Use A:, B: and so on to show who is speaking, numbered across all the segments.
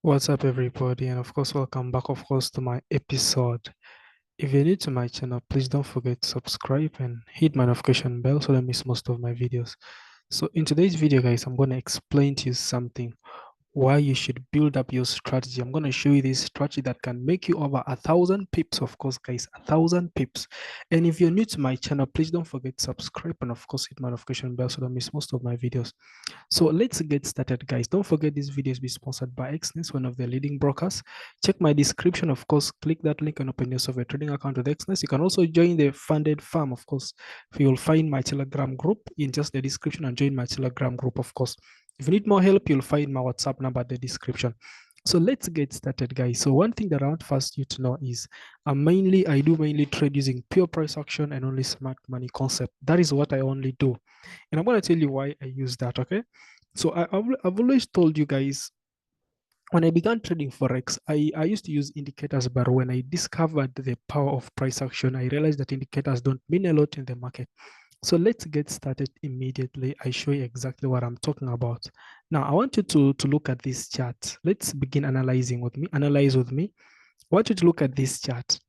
A: What's up, everybody? And of course, welcome back, of course, to my episode. If you're new to my channel, please don't forget to subscribe and hit my notification bell so don't miss most of my videos. So, in today's video, guys, I'm going to explain to you something why you should build up your strategy. I'm going to show you this strategy that can make you over 1,000 pips, of course, guys, 1,000 pips. And if you're new to my channel, please don't forget to subscribe and, of course, hit my notification bell so don't miss most of my videos. So let's get started, guys. Don't forget this video is being sponsored by Xness, one of the leading brokers. Check my description, of course. Click that link and open yourself a trading account with Xness. You can also join the funded farm, of course. You'll find my Telegram group in just the description and join my Telegram group, of course. If you need more help, you'll find my WhatsApp number in the description. So let's get started, guys. So one thing that I want first you to know is I do mainly trade using pure price action and only smart money concept. That is what I only do. And I'm going to tell you why I use that, okay? So I've always told you guys when I began trading Forex, I used to use indicators, but when I discovered the power of price action, I realized that indicators don't mean a lot in the market. So let's get started immediately. I show you exactly what I'm talking about. Now, I want you to look at this chart. Let's begin analyzing with me. Analyze with me. I want you to look at this chart.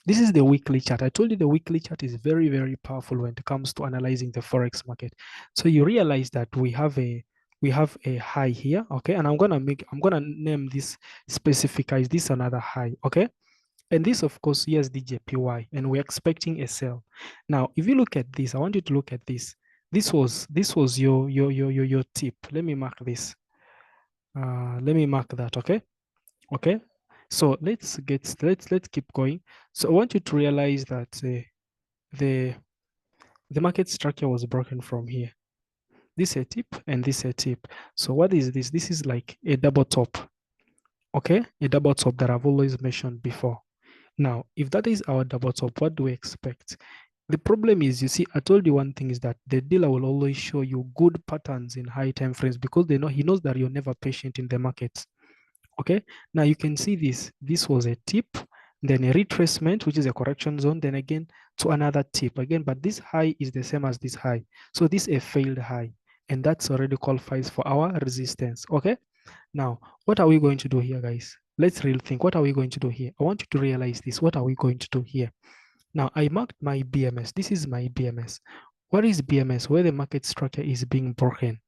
A: This is the weekly chart. I told you the weekly chart is very, very powerful when it comes to analyzing the Forex market. So you realize that we have a high here, okay? And I'm gonna name this specific as this another high, okay? And this, of course, here's the JPY, and we're expecting a sell. Now, if you look at this, I want you to look at this. This was your tip. Let me mark this. Let me mark that, okay? Okay. So let's keep going. So I want you to realize that the the market structure was broken from here. This a tip and this a tip. So what is this? This is like a double top. Okay, a double top that I've always mentioned before. Now, if that is our double top, what do we expect? The problem is, you see, I told you one thing is that the dealer will always show you good patterns in high time frames because he knows that you're never patient in the markets. Okay, now you can see this was a tip, then a retracement, which is a correction zone, then again to another tip again, but this high is the same as this high, so this is a failed high, and that's already qualifies for our resistance. Okay, now what are we going to do here, guys? Let's really think. What are we going to do here? I want you to realize this. What are we going to do here? Now I marked my BMS. This is my BMS. What is BMS? Where the market structure is being broken.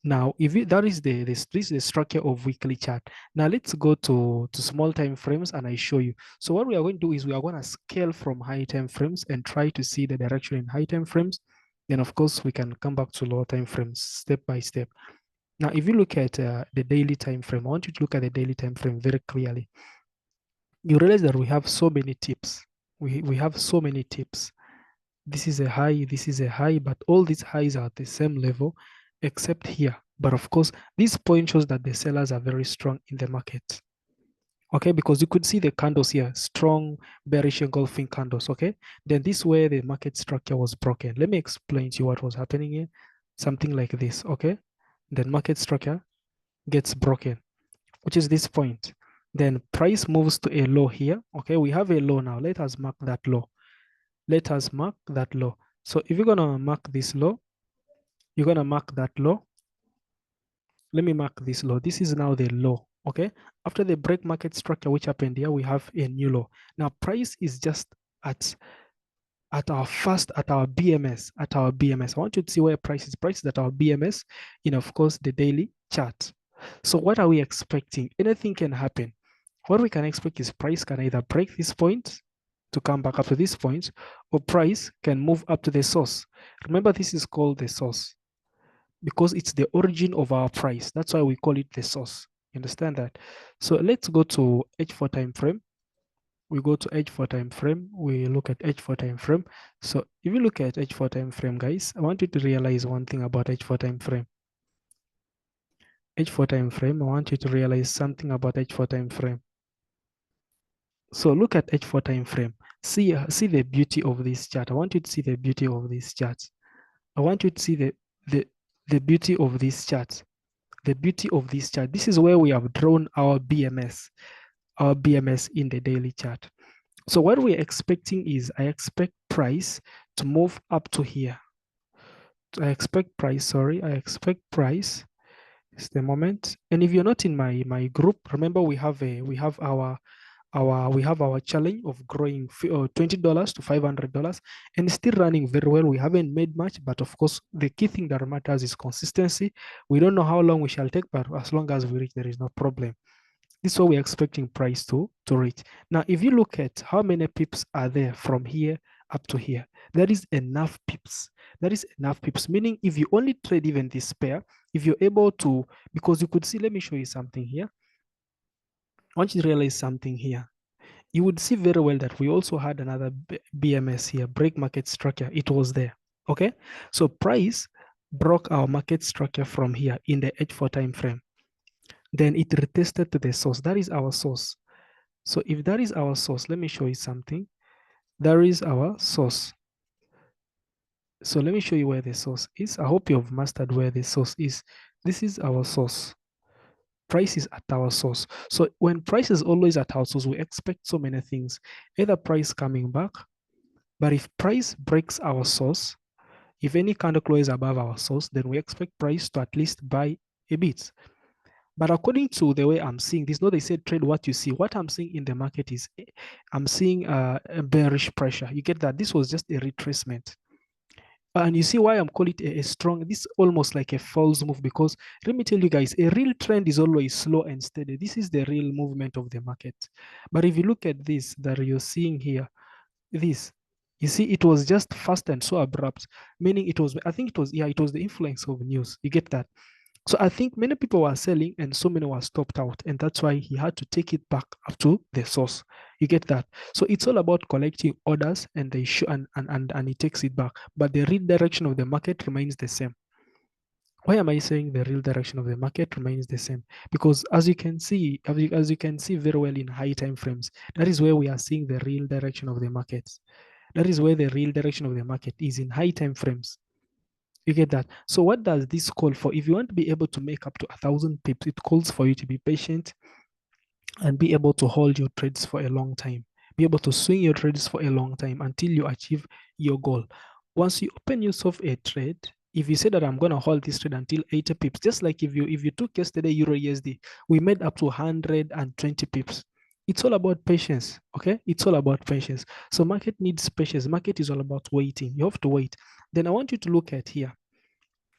A: Now, if you, that is this is the structure of weekly chart. Now let's go to small time frames and I show you. So what we are going to do is we are going to scale from high time frames and try to see the direction in high time frames. Then of course we can come back to lower time frames step by step. Now, if you look at the daily time frame, I want you to look at the daily time frame very clearly. You realize that we have so many tips. We have so many tips. This is a high, this is a high, but all these highs are at the same level except here. But of course, this point shows that the sellers are very strong in the market. Okay, because you could see the candles here, strong bearish engulfing candles. Okay, then this way the market structure was broken. Let me explain to you what was happening here. Something like this. Okay, then market structure gets broken, which is this point. Then price moves to a low here. Okay, we have a low now. Let us mark that low. Let us mark that low. So if you're gonna mark this low, you're gonna mark that low. Let me mark this low. This is now the low. Okay. After the break market structure, which happened here, we have a new low. Now price is just at our BMS. I want you to see where price is. Price is at our BMS in, of course, the daily chart. So what are we expecting? Anything can happen. What we can expect is price can either break this point to come back up to this point, or price can move up to the source. Remember, this is called the source because it's the origin of our price. That's why we call it the source. You understand that? So let's go to H4 time frame. We go to H4 time frame. We look at H4 time frame. So if you look at H4 time frame, guys, I want you to realize one thing about H4 time frame. H4 time frame, I want you to realize something about H4 time frame. So look at H4 time frame. See the beauty of this chart. I want you to see the beauty of this chart. I want you to see the beauty of this chart. The beauty of this chart. This is where we have drawn our BMS in the daily chart. So what we're expecting is I expect price to move up to here. I expect price Just a moment. And if you're not in my group, remember we have our challenge of growing $20 to $500 and still running very well. We haven't made much, but of course the key thing that matters is consistency. We don't know how long we shall take, but as long as we reach, there is no problem. This is what we're expecting price to reach. Now, if you look at how many pips are there from here up to here, that is enough pips. That is enough pips, meaning if you only trade even this pair, if you're able to, because you could see, let me show you something here. I want you to realize something here. You would see very well that we also had another BMS here, break market structure. It was there. Okay. So price broke our market structure from here in the H4 time frame. Then it retested to the source. That is our source. So if that is our source, let me show you something. There is our source. So let me show you where the source is. I hope you've mastered where the source is. This is our source. Price is at our source. So when price is always at our source, we expect so many things. Either price coming back, but if price breaks our source, if any candle close above our source, then we expect price to at least buy a bit. But according to the way I'm seeing this, no, they said trade what you see. What I'm seeing in the market is I'm seeing a bearish pressure. You get that? This was just a retracement. And you see why I'm calling it a strong, this almost like a false move, because let me tell you guys, a real trend is always slow and steady. This is the real movement of the market. But if you look at this that you're seeing here, this, you see, it was just fast and so abrupt, meaning it was, I think it was, yeah, it was the influence of news. You get that? So I think many people were selling and so many were stopped out. And that's why he had to take it back up to the source. You get that? So it's all about collecting orders and they show and he takes it back. But the real direction of the market remains the same. Why am I saying the real direction of the market remains the same? Because as you can see, as you can see very well in high time frames, that is where we are seeing the real direction of the market. That is where the real direction of the market is in high time frames. You get that? So what does this call for? If you want to be able to make up to 1,000 pips, it calls for you to be patient and be able to hold your trades for a long time. Be able to swing your trades for a long time until you achieve your goal. Once you open yourself a trade, if you say that I'm gonna hold this trade until 80 pips, just like if you took yesterday Euro USD, we made up to 120 pips. It's all about patience, okay? It's all about patience. So market needs patience. Market is all about waiting. You have to wait. Then I want you to look at here.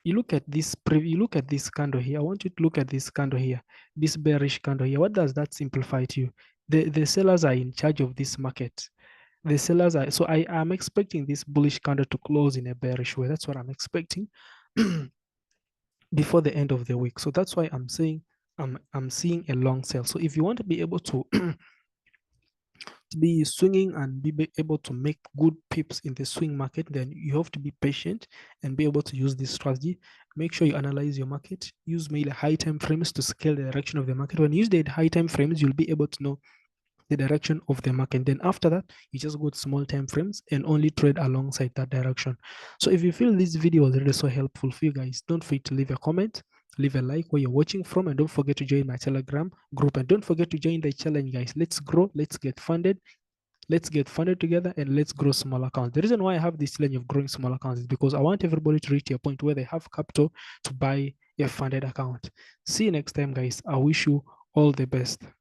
A: You look at this candle here. I want you to look at this candle here, this bearish candle here. What does that simplify to you? The sellers are in charge of this market. The sellers are, so I am expecting this bullish candle to close in a bearish way. That's what I'm expecting before the end of the week. So that's why I'm saying I'm seeing a long sell. So if you want to be able to be swinging and be able to make good pips in the swing market, then you have to be patient and be able to use this strategy. Make sure you analyze your market. Use mainly high time frames to scale the direction of the market. When you use the high time frames, you'll be able to know the direction of the market. Then after that, you just go to small time frames and only trade alongside that direction. So if you feel this video was really so helpful for you guys, don't forget to leave a comment, leave a like where you're watching from, and don't forget to join my Telegram group. And don't forget to join the challenge, guys. Let's grow, let's get funded. Let's get funded together and let's grow small accounts. The reason why I have this challenge of growing small accounts is because I want everybody to reach a point where they have capital to buy a funded account. See you next time, guys. I wish you all the best.